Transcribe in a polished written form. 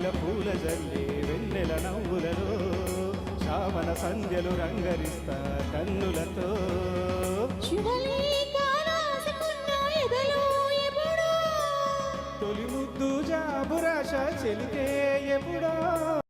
మల్లెల పూల జల్లే వెన్నెల నవ్వులలో శ్రావణ సంధ్యలు రంగరిస్తా కన్నులతో తొలి ముద్దు జాబురాశ చెలితే ఎప్పుడో